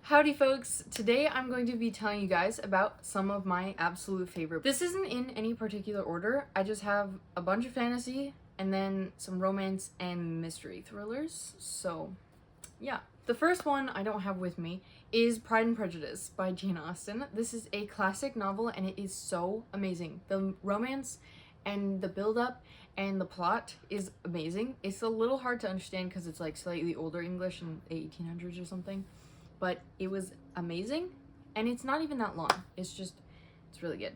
Howdy folks! Today I'm going to be telling you guys about some of my absolute favorite. This isn't in any particular order, I just have a bunch of fantasy and then some romance and mystery thrillers, so yeah. The first one I don't have with me is Pride and Prejudice by Jane Austen. This is a classic novel and it is so amazing. The romance and the build-up and the plot is amazing. It's a little hard to understand because it's like slightly older English in the 1800s or something. But it was amazing, and it's not even that long. It's really good.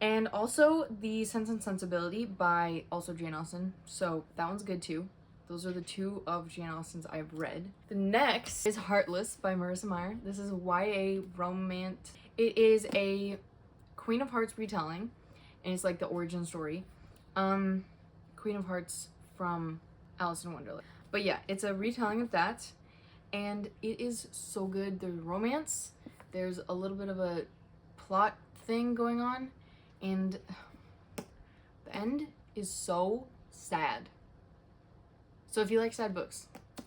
And also the Sense and Sensibility by also Jane Austen, so that one's good too. Those are the two of Jane Austen's I've read. The next is Heartless by Marissa Meyer. This is a YA romance. It is a Queen of Hearts retelling, and it's like the origin story. Queen of Hearts from Alice in Wonderland. But yeah, it's a retelling of that. And it is so good. There's romance, there's a little bit of a plot thing going on, and the end is so sad. So if you like sad books,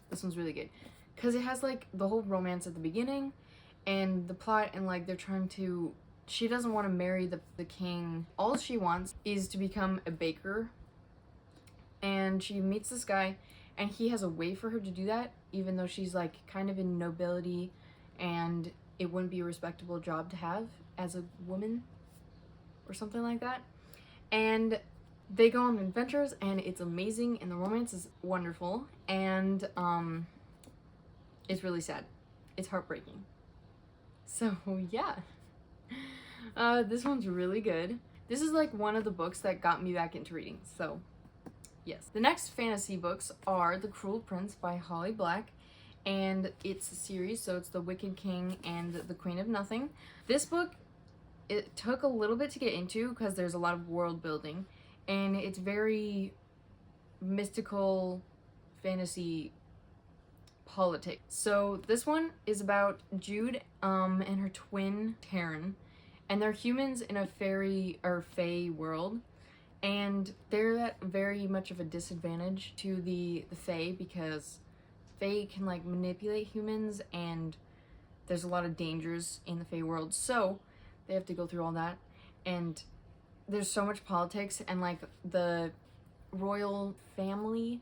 this one's really good. Because it has like the whole romance at the beginning, and the plot, and like she doesn't want to marry the king. All she wants is to become a baker. And she meets this guy, and he has a way for her to do that, even though she's like kind of in nobility and it wouldn't be a respectable job to have as a woman or something like that. And they go on adventures and it's amazing, and the romance is wonderful, and it's really sad. It's heartbreaking. So yeah, this one's really good. This is like one of the books that got me back into reading, so yes. The next fantasy books are The Cruel Prince by Holly Black, and it's a series, so it's The Wicked King and The Queen of Nothing. This book, it took a little bit to get into because there's a lot of world building, and it's very mystical fantasy politics. So this one is about Jude and her twin Taryn, and they're humans in a fairy or fae world. And they're at very much of a disadvantage to the Fae, because Fae can like manipulate humans, and there's a lot of dangers in the Fae world, so they have to go through all that. And there's so much politics, and like the royal family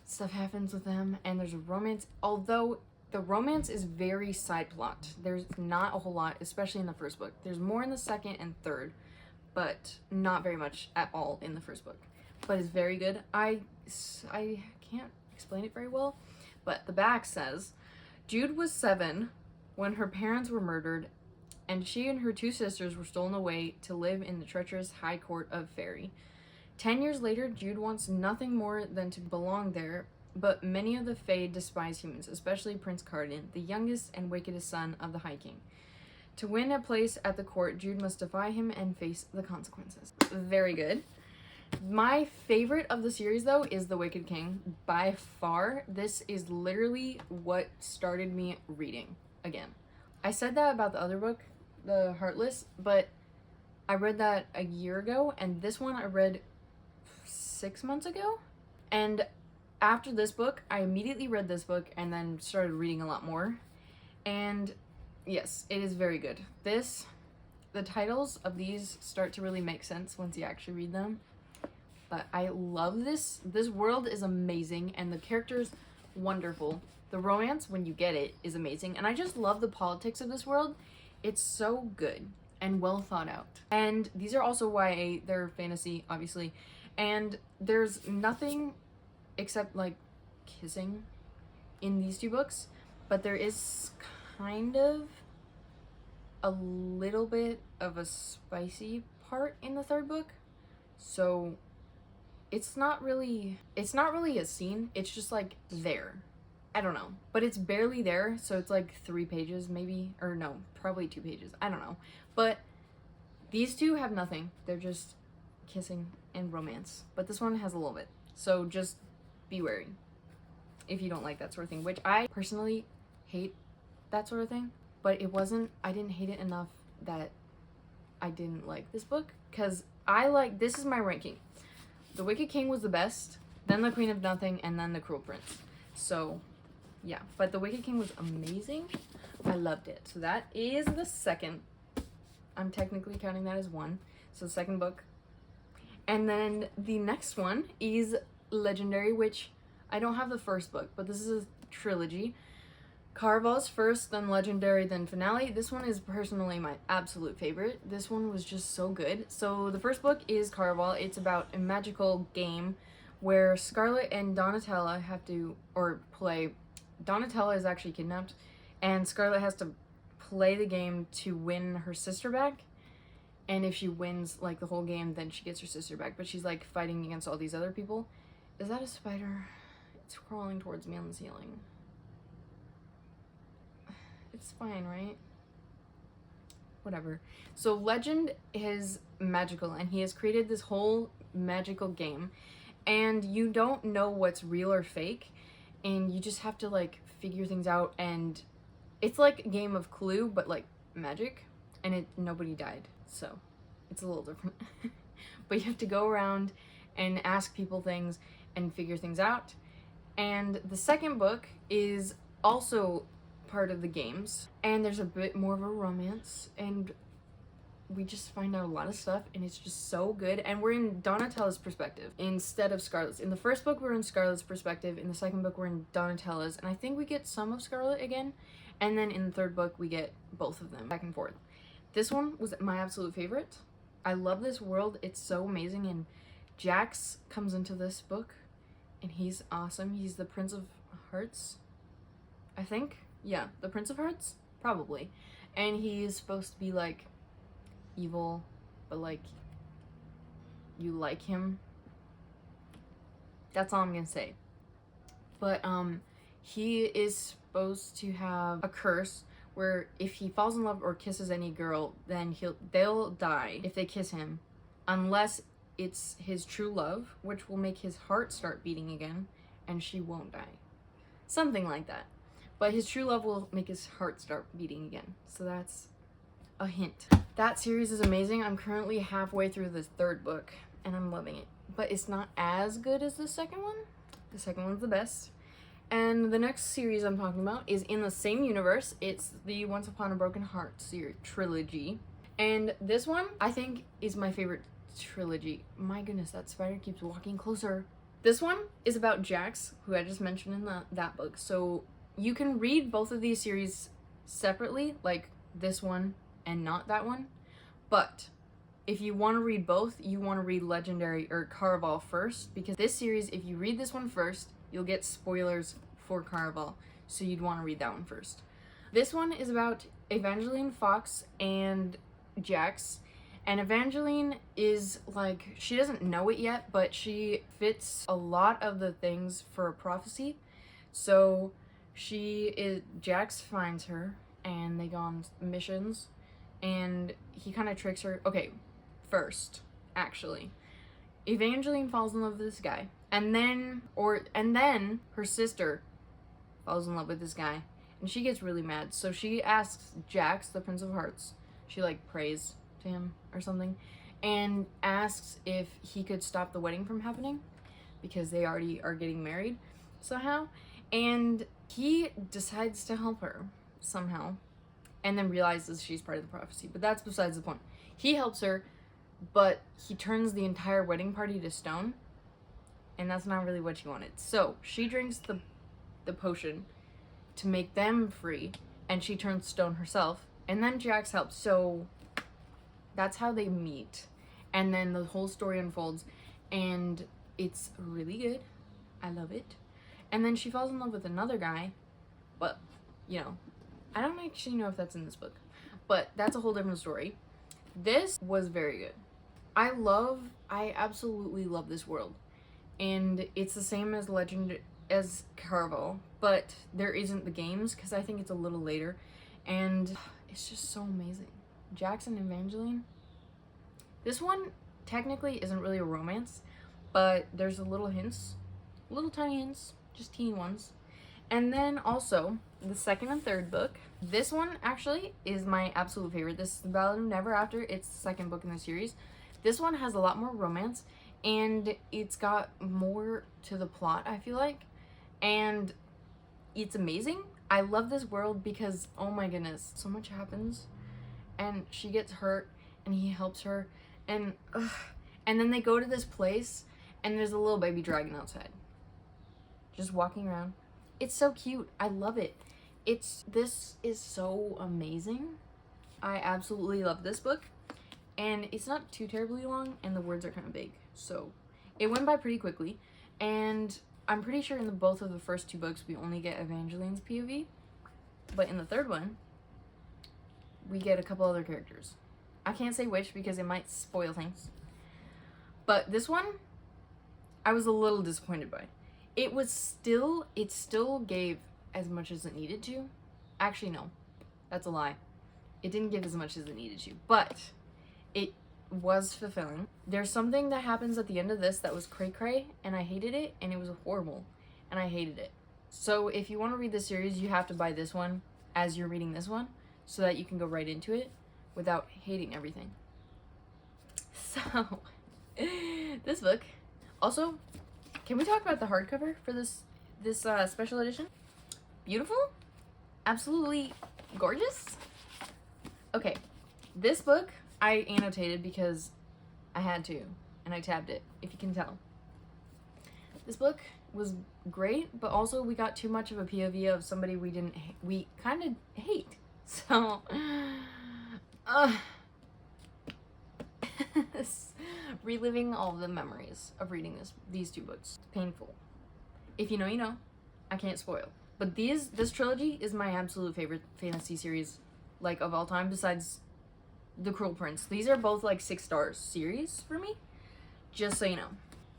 stuff happens with them, and there's a romance, although the romance is very side plot. There's not a whole lot, especially in the first book. There's more in the second and third, but not very much at all in the first book. But it's very good. I can't explain it very well, but the back says, Jude was 7 when her parents were murdered, and she and her 2 sisters were stolen away to live in the treacherous High Court of Fairy. 10 years later, Jude wants nothing more than to belong there, but many of the Fae despise humans, especially Prince Cardan, the youngest and wickedest son of the High King. To win a place at the court, Jude must defy him and face the consequences. Very good. My favorite of the series, though, is The Wicked King. By far, this is literally what started me reading again. I said that about the other book, The Heartless, but I read that a year ago, and this one I read 6 months ago. And after this book, I immediately read this book and then started reading a lot more. And yes, it is very good. The titles of these start to really make sense once you actually read them. But I love this. This world is amazing, and the characters, wonderful. The romance, when you get it, is amazing. And I just love the politics of this world. It's so good and well thought out. And these are also YA, they're fantasy, obviously. And there's nothing except like kissing in these 2 books, but there is kind of a little bit of a spicy part in the 3rd book. So it's not really a scene, it's just like there. I don't know, but it's barely there, so it's like 3 pages maybe, or no, probably 2 pages, I don't know. But these 2 have nothing, they're just kissing and romance, but this one has a little bit, so just be wary if you don't like that sort of thing, which I personally hate that sort of thing. But I didn't hate it enough that I didn't like this book, because this is my ranking. The Wicked King was the best, then The Queen of Nothing, and then The Cruel Prince. So yeah, but The Wicked King was amazing. I loved it. So that is the second. I'm technically counting that as one. So the second book. And then the next one is Legendary, which I don't have the first book, but this is a trilogy. Caraval's first, then Legendary, then Finale. This one is personally my absolute favorite. This one was just so good. So the first book is Caraval. It's about a magical game where Scarlet and Donatella have to, or play. Donatella is actually kidnapped, and Scarlet has to play the game to win her sister back. And if she wins, like, the whole game, then she gets her sister back. But she's, like, fighting against all these other people. Is that a spider? It's crawling towards me on the ceiling. It's fine, right? Whatever. So Legend is magical, and he has created this whole magical game, and you don't know what's real or fake, and you just have to, like, figure things out, and it's like a game of Clue, but, like, magic, and nobody died, so it's a little different. But you have to go around and ask people things and figure things out. And the second book is also part of the games, and there's a bit more of a romance, and we just find out a lot of stuff, and it's just so good. And we're in Donatella's perspective instead of Scarlet's. In the first book we're in Scarlet's perspective, in the second book we're in Donatella's, and I think we get some of Scarlet again, and then in the third book we get both of them back and forth. This one was my absolute favorite. I love this world, it's so amazing, and Jax comes into this book, and he's awesome. He's the Prince of Hearts, I think. Yeah, the Prince of Hearts? Probably. And he's supposed to be, like, evil, but, like, you like him. That's all I'm gonna say. But, he is supposed to have a curse where if he falls in love or kisses any girl, then they'll die if they kiss him, unless it's his true love, which will make his heart start beating again, and she won't die. Something like that. But his true love will make his heart start beating again. So that's a hint. That series is amazing. I'm currently halfway through the third book, and I'm loving it. But it's not as good as the second one. The second one's the best. And the next series I'm talking about is in the same universe. It's the Once Upon a Broken Heart series trilogy. And this one, I think, is my favorite trilogy. My goodness, that spider keeps walking closer. This one is about Jax, who I just mentioned in that book. So you can read both of these series separately, like this one and not that one. But if you want to read both, you want to read Legendary or Caraval first, because this series, if you read this one first, you'll get spoilers for Caraval, so you'd want to read that one first. This one is about Evangeline Fox and Jax, and Evangeline is, like, she doesn't know it yet, but she fits a lot of the things for a prophecy. So Jax finds her, and they go on missions, and he kind of tricks her. Okay, first, actually, Evangeline falls in love with this guy, and then her sister falls in love with this guy, and she gets really mad. So she asks Jax, the Prince of Hearts, she, like, prays to him or something, and asks if he could stop the wedding from happening, because they already are getting married somehow. And he decides to help her somehow, and then realizes she's part of the prophecy. But that's besides the point. He helps her, but he turns the entire wedding party to stone, and that's not really what she wanted. So she drinks the potion to make them free, and she turns stone herself, and then Jax helps. So that's how they meet, and then the whole story unfolds, and it's really good. I love it. And then she falls in love with another guy, but, you know, I don't actually know if that's in this book, but that's a whole different story. This was very good. I absolutely love this world, and it's the same as as Caraval, but there isn't the games, because I think it's a little later, and it's just so amazing. Jax and Evangeline. This one technically isn't really a romance, but there's little tiny hints, just teeny ones. And then also the second and third book. This one actually is my absolute favorite. This is The Ballad of Never After. It's the second book in the series. This one has a lot more romance, and it's got more to the plot, I feel like, and it's amazing. I love this world because, oh my goodness, so much happens. And she gets hurt, and he helps her. And, and then they go to this place, and there's a little baby dragon outside. Just walking around. It's so cute. I love it. This is so amazing. I absolutely love this book. And it's not too terribly long, and the words are kind of big. So, it went by pretty quickly. And I'm pretty sure in both of the first two books, we only get Evangeline's POV. But in the third one, we get a couple other characters. I can't say which because it might spoil things. But this one, I was a little disappointed by. It still gave as much as it needed to. Actually, no. That's a lie. It didn't give as much as it needed to. But it was fulfilling. There's something that happens at the end of this that was cray-cray, and I hated it, and it was horrible. And I hated it. So if you want to read the series, you have to buy this one as you're reading this one, so that you can go right into it without hating everything. So, this book. Also, can we talk about the hardcover for this special edition? Beautiful? Absolutely gorgeous? Okay, this book I annotated because I had to, and I tabbed it, if you can tell. This book was great, but also we got too much of a POV of somebody we kind of hate. So, reliving all the memories of reading these two books. Painful. If you know, you know. I can't spoil. But this trilogy is my absolute favorite fantasy series, like, of all time, besides The Cruel Prince. These are both, like, 6-star series for me, just so you know.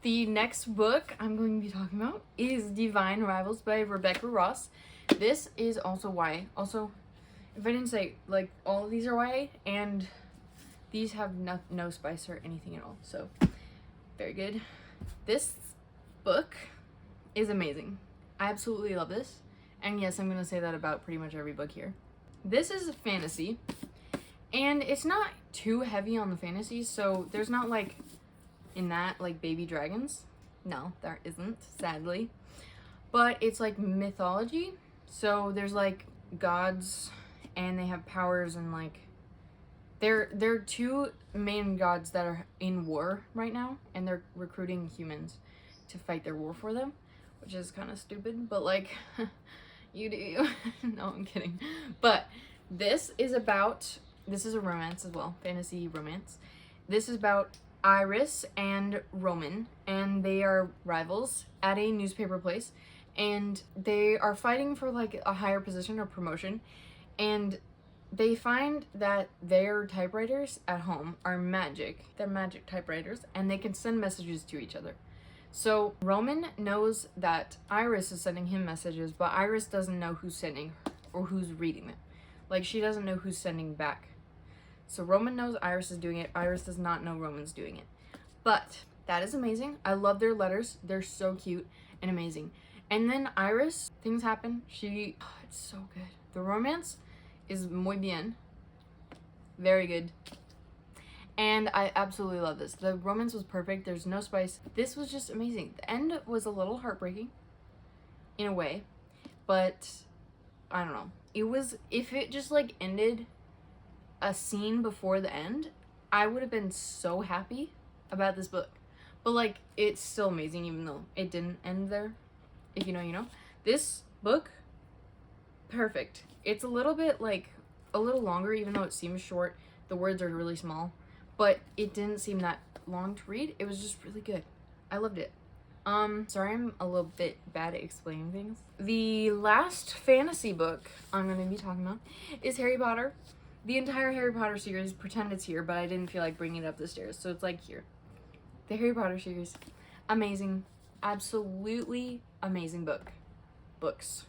The next book I'm going to be talking about is Divine Rivals by Rebecca Ross. This is also YA. Also, if I didn't say, like, all of these are YA, and these have no spice or anything at all, so very good. This book is amazing. I absolutely love this, and yes, I'm going to say that about pretty much every book here. This is fantasy, and it's not too heavy on the fantasy, so there's not, like, in that, like, baby dragons. No, there isn't, sadly. But it's, like, mythology, so there's, like, gods, and they have powers, and, like, they're two main gods that are in war right now, and they're recruiting humans to fight their war for them, which is kind of stupid, but, like, you do. No, I'm kidding. But this is a romance as well, fantasy romance. This is about Iris and Roman, and they are rivals at a newspaper place, and they are fighting for, like, a higher position or promotion, and they find that their typewriters at home are magic. They're magic typewriters, and they can send messages to each other. So Roman knows that Iris is sending him messages, but Iris doesn't know who's sending or who's reading them. Like, she doesn't know who's sending back. So Roman knows Iris is doing it. Iris does not know Roman's doing it. But that is amazing. I love their letters. They're so cute and amazing. And then Iris, things happen. It's so good. The romance is muy bien. Very good. And I absolutely love this. The romance was perfect. There's no spice. This was just amazing. The end was a little heartbreaking in a way, but I don't know. If it just, like, ended a scene before the end, I would have been so happy about this book. But, like, it's still amazing even though it didn't end there. If you know, you know. This book, perfect. It's a little bit, like, a little longer even though it seems short. The words are really small. But it didn't seem that long to read. It was just really good. I loved it. Sorry I'm a little bit bad at explaining things. The last fantasy book I'm going to be talking about is Harry Potter. The entire Harry Potter series, pretend it's here, but I didn't feel like bringing it up the stairs, so it's, like, here. The Harry Potter series. Amazing. Absolutely amazing books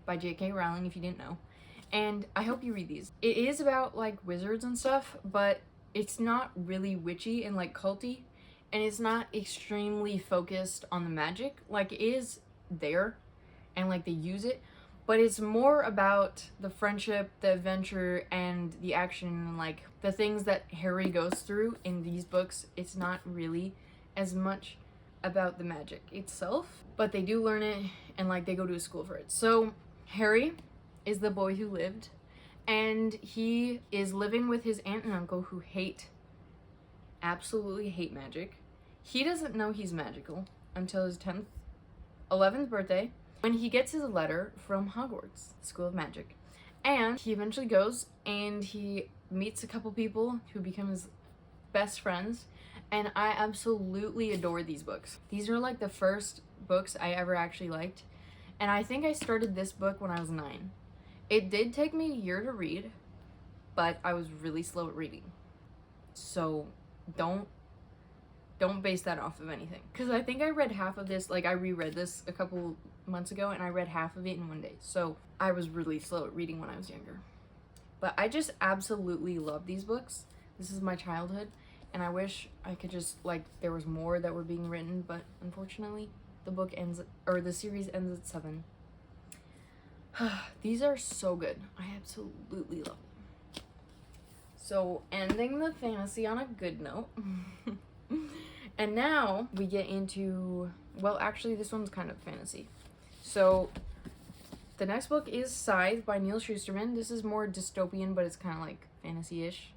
by J.K. Rowling, if you didn't know. And I hope you read these. It is about, like, wizards and stuff, but it's not really witchy and, like, culty, and it's not extremely focused on the magic. Like, it is there, and, like, they use it, but it's more about the friendship, the adventure, and the action, and, like, the things that Harry goes through in these books. It's not really as much about the magic itself, but they do learn it, and, like, they go to a school for it. So Harry is The Boy Who Lived, and he is living with his aunt and uncle who absolutely hate magic. He doesn't know he's magical until his 11th birthday, when he gets his letter from Hogwarts, School of Magic. And he eventually goes and he meets a couple people who become his best friends, and I absolutely adore these books. These are like the first books I ever actually liked, and I think I started this book when I was 9. It did take me a year to read, but I was really slow at reading. So don't base that off of anything. Because I think I read half of this, like I reread this a couple months ago, and I read half of it in one day. So I was really slow at reading when I was younger. But I just absolutely love these books. This is my childhood, and I wish I could just, like, there was more that were being written, but unfortunately the series ends at 7. These are so good. I absolutely love them. So, ending the fantasy on a good note. And now we get into, well, actually this one's kind of fantasy. So the next book is Scythe by Neil Shusterman. This is more dystopian, but it's kind of like fantasy-ish,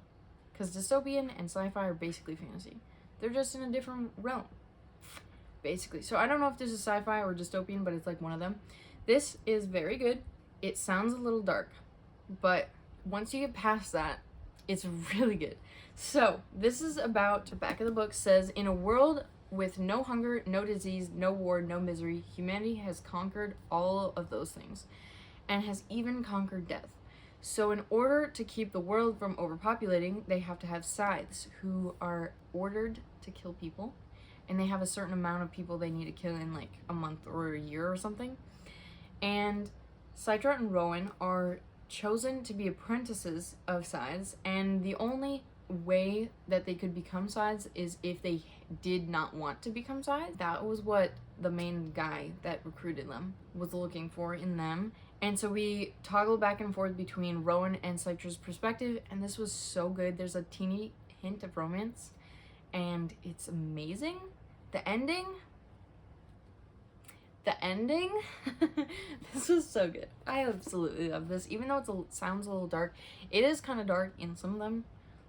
because dystopian and sci-fi are basically fantasy. They're just in a different realm, basically. So I don't know if this is sci-fi or dystopian, but it's like one of them. This is very good. It sounds a little dark, but once you get past that, it's really good. So this is about, the back of the book says, in a world with no hunger, no disease, no war, no misery, humanity has conquered all of those things and has even conquered death. So in order to keep the world from overpopulating, they have to have scythes who are ordered to kill people, and they have a certain amount of people they need to kill in like a month or a year or something. And Citra and Rowan are chosen to be apprentices of scythes, and the only way that they could become scythes is if they did not want to become scythes. That was what the main guy that recruited them was looking for in them. And so we toggle back and forth between Rowan and Citra's perspective, and this was so good. There's a teeny hint of romance, and it's amazing. The ending this was so good. I absolutely love this, even though it sounds a little dark. It is kind of dark in some of them,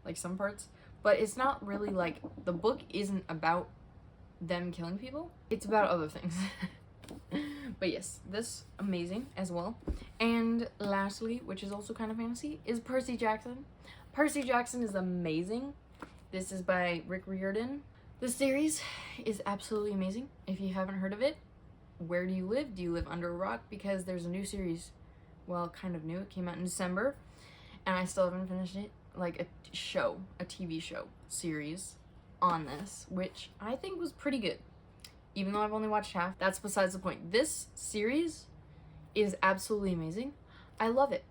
like some parts, but it's not really, like, the book isn't about them killing people, it's about other things. But yes, this amazing as well. And lastly, which is also kind of fantasy, is Percy Jackson. Percy Jackson is amazing. This is by Rick Riordan. The series is absolutely amazing. If you haven't heard of it, where do you live? Do you live under a rock? Because there's a new series, well, kind of new. It came out in December, and I still haven't finished it. Like a TV show series on this, which I think was pretty good. Even though I've only watched half, that's besides the point. This series is absolutely amazing. I love it.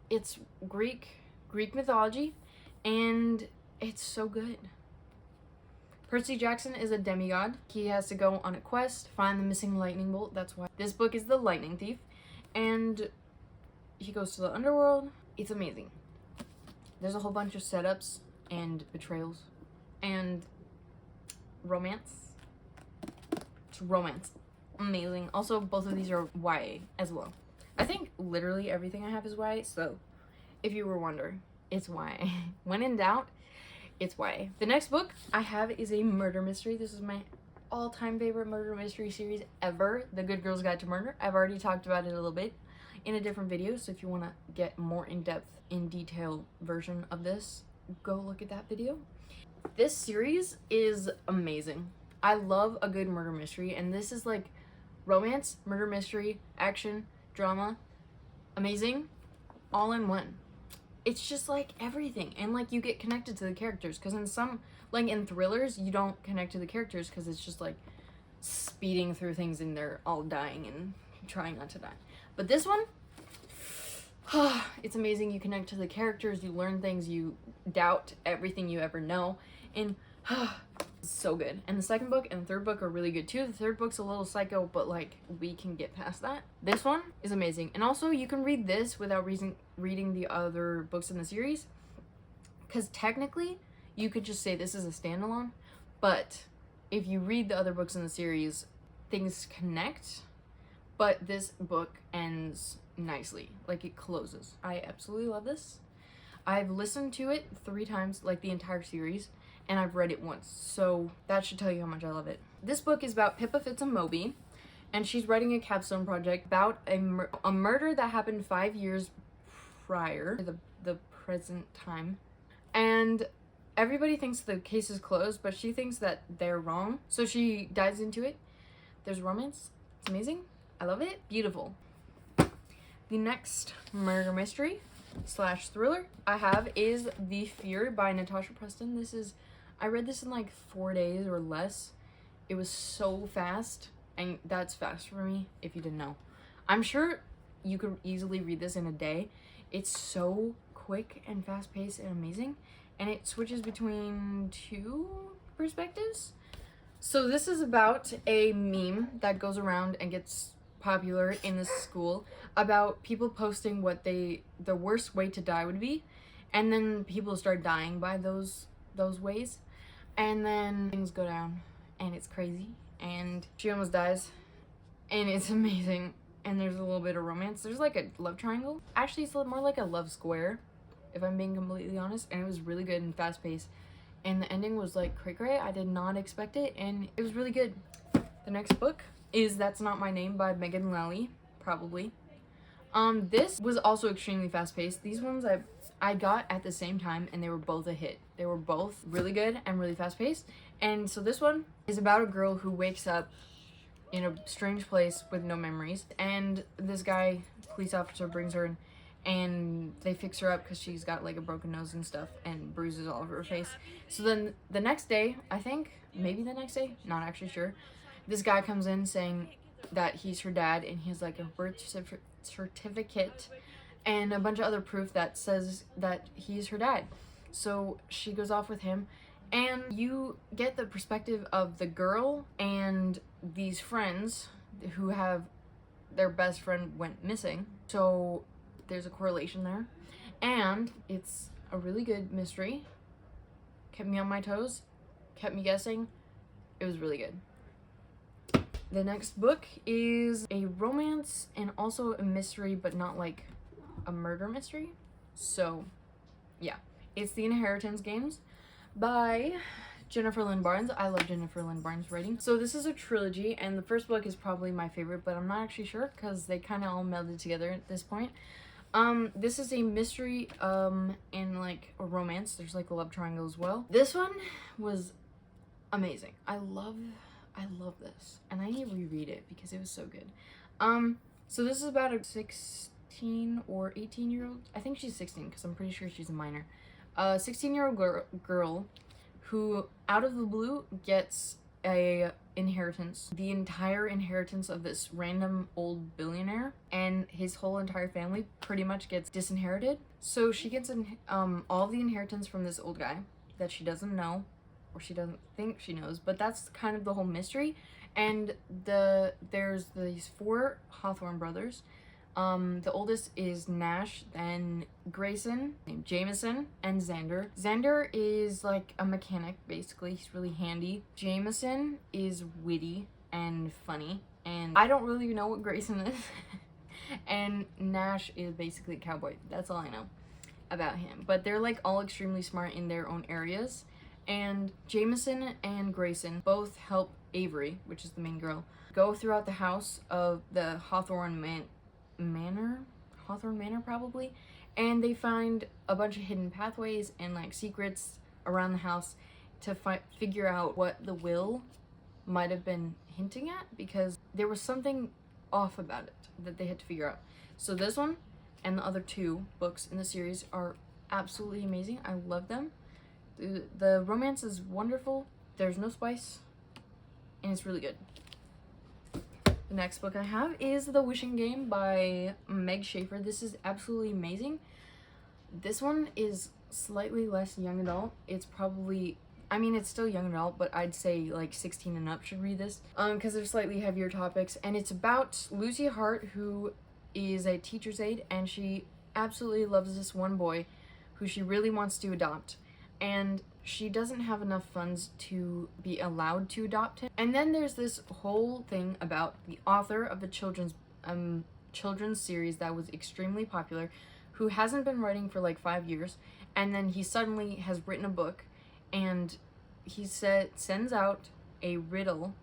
It's Greek mythology, and it's so good. Percy Jackson is a demigod. He has to go on a quest, find the missing lightning bolt. That's why this book is The Lightning Thief. And he goes to the underworld. It's amazing. There's a whole bunch of setups and betrayals and romance. It's romance. Amazing. Also, both of these are YA as well. I think literally everything I have is YA, so if you were wondering, it's YA. When in doubt, it's YA. The next book I have is a murder mystery. This is my all-time favorite murder mystery series ever, The Good Girl's Guide to Murder. I've already talked about it a little bit in a different video, so if you want to get more in-depth, in detail version of this, go look at that video. This series is amazing. I love a good murder mystery, and this is like romance, murder mystery, action, drama, amazing, all in one. It's just like everything, and like you get connected to the characters, because in some, like in thrillers, you don't connect to the characters because it's just like speeding through things and they're all dying and trying not to die. But this one, it's amazing. You connect to the characters, you learn things, you doubt everything you ever know, and it's so good. And the second book and the third book are really good too. The third book's a little psycho, but like we can get past that. This one is amazing. And also you can read this without reading the other books in the series, because technically you could just say this is a standalone, but if you read the other books in the series, things connect, but this book ends nicely. Like, it closes. I absolutely love this. I've listened to it 3 times, like the entire series, and I've read it once, so that should tell you how much I love it. This book is about Pippa Fitz and Moby, and she's writing a capstone project about a murder that happened 5 years prior to the present time. And everybody thinks the case is closed, but she thinks that they're wrong, so she dives into it. There's romance. It's amazing. I love it. Beautiful. The next murder mystery / thriller I have is The Fear by Natasha Preston. I read this in like 4 days or less. It was so fast, and that's fast for me, if you didn't know. I'm sure you could easily read this in a day. It's so quick and fast-paced and amazing, and it switches between 2 perspectives. So this is about a meme that goes around and gets popular in this school about people posting what the worst way to die would be, and then people start dying by those ways, and then things go down and it's crazy, and she almost dies, and it's amazing, and there's a little bit of romance. There's like a love triangle. Actually, it's more like a love square, if I'm being completely honest, and it was really good and fast-paced, and the ending was like cray-cray. I did not expect it, and it was really good. The next book is That's Not My Name by Megan Lally, probably. This was also extremely fast-paced. These ones I got at the same time, and they were both a hit. They were both really good and really fast-paced. And so this one is about a girl who wakes up in a strange place with no memories, and this guy, police officer, brings her in, and they fix her up because she's got like a broken nose and stuff and bruises all over her face. So then the next day, I think, maybe the next day, not actually sure, this guy comes in saying that he's her dad, and he has like a birth certificate and a bunch of other proof that says that he's her dad. So she goes off with him, and you get the perspective of the girl and these friends who have their best friend went missing. So there's a correlation there, and it's a really good mystery. Kept me on my toes, kept me guessing. It was really good. The next book is a romance and also a mystery, but not like a murder mystery. So, yeah. It's The Inheritance Games by Jennifer Lynn Barnes. I love Jennifer Lynn Barnes' writing. So this is a trilogy, and the first book is probably my favorite, but I'm not actually sure because they kind of all melded together at this point. This is a mystery, and like a romance. There's like a love triangle as well. This one was amazing. I love this, and I need to reread it because it was so good. So this is about a 16 or 18-year-old. I think she's 16 because I'm pretty sure she's a minor. 16-year-old girl who, out of the blue, gets a inheritance. The entire inheritance of this random old billionaire, and his whole entire family pretty much gets disinherited. So she gets all the inheritance from this old guy that she doesn't know, or she doesn't think she knows, but that's kind of the whole mystery. And there's these 4 Hawthorne brothers. The oldest is Nash, then Grayson, named Jameson, and Xander. Xander is like a mechanic, basically. He's really handy. Jameson is witty and funny, and I don't really know what Grayson is. And Nash is basically a cowboy. That's all I know about him. But they're like all extremely smart in their own areas. And Jameson and Grayson both help Avery, which is the main girl, go throughout the house of the Hawthorne Manor probably, and they find a bunch of hidden pathways and like secrets around the house to figure out what the will might have been hinting at, because there was something off about it that they had to figure out. So this one and the other 2 books in the series are absolutely amazing. I love them. The romance is wonderful. There's no spice, and it's really good. The next book I have is The Wishing Game by Meg Schaefer. This is absolutely amazing. This one is slightly less young adult. It's probably, I mean, it's still young adult, but I'd say like 16 and up should read this, because there's slightly heavier topics. And it's about Lucy Hart, who is a teacher's aide, and she absolutely loves this one boy who she really wants to adopt. And she doesn't have enough funds to be allowed to adopt him. And then there's this whole thing about the author of the children's children's series that was extremely popular, who hasn't been writing for like 5 years, and then he suddenly has written a book, and he sends out a riddle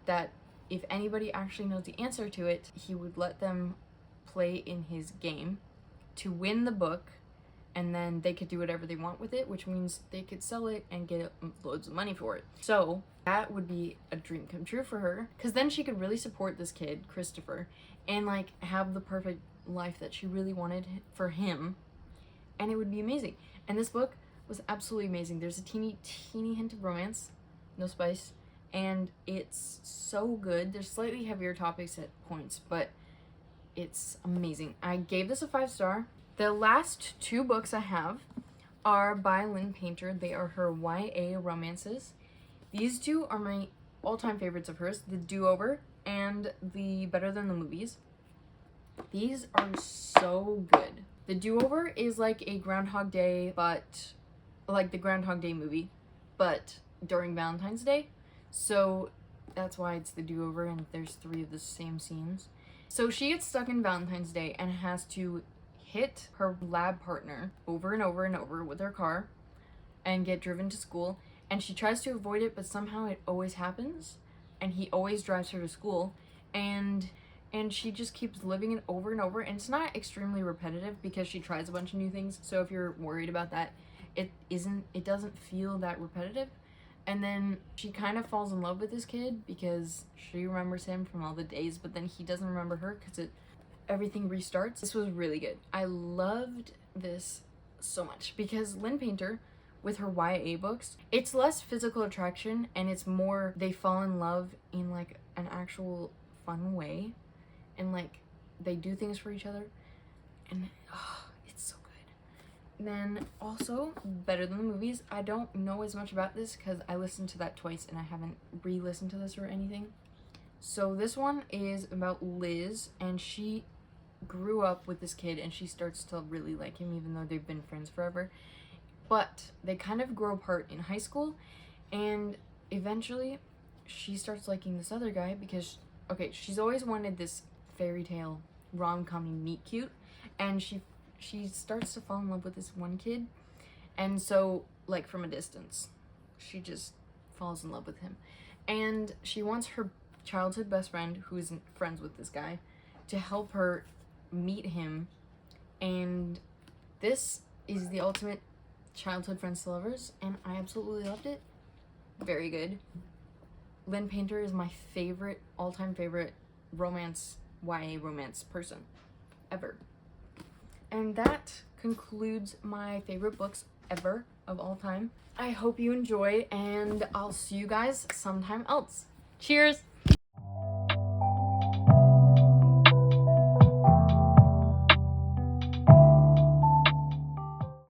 that if anybody actually knows the answer to it, he would let them play in his game to win the book, and then they could do whatever they want with it, which means they could sell it and get loads of money for it. So that would be a dream come true for her, because then she could really support this kid, Christopher, and like have the perfect life that she really wanted for him, and it would be amazing. And this book was absolutely amazing. There's a teeny hint of romance, no spice, and it's so good. There's slightly heavier topics at points, but it's amazing. I gave this a 5-star. The last 2 books I have are by Lynn Painter. They are her YA romances. These 2 are my all-time favorites of hers, The Do-Over and the Better Than the Movies. These are so good. The Do-Over is like a Groundhog Day, but like the Groundhog Day movie, but during Valentine's Day. So that's why it's The Do-Over, and there's 3 of the same scenes. So she gets stuck in Valentine's Day and has to hit her lab partner over and over and over with her car and get driven to school, and she tries to avoid it, but somehow it always happens, and he always drives her to school, and she just keeps living it over and over. And it's not extremely repetitive because she tries a bunch of new things, so if you're worried about that, it doesn't feel that repetitive. And then she kind of falls in love with this kid because she remembers him from all the days, but then he doesn't remember her because everything restarts. This was really good. I loved this so much because Lynn Painter, with her YA books, it's less physical attraction and it's more they fall in love in like an actual fun way, and like they do things for each other, and it's so good. Then also Better Than the Movies. I don't know as much about this because I listened to that twice and I haven't re-listened to this or anything. So this one is about Liz, and she grew up with this kid and she starts to really like him even though they've been friends forever, but they kind of grow apart in high school, and eventually she starts liking this other guy because she's always wanted this fairy tale rom-com meet cute, and she starts to fall in love with this one kid, and so like from a distance she just falls in love with him, and she wants her childhood best friend, who isn't friends with this guy, to help her meet him. And this is the ultimate childhood friends to lovers, and I absolutely loved it. Very good. Lynn Painter is my favorite, all-time favorite romance, YA romance person ever. And that concludes my favorite books ever of all time. I hope you enjoy, and I'll see you guys sometime else. Cheers!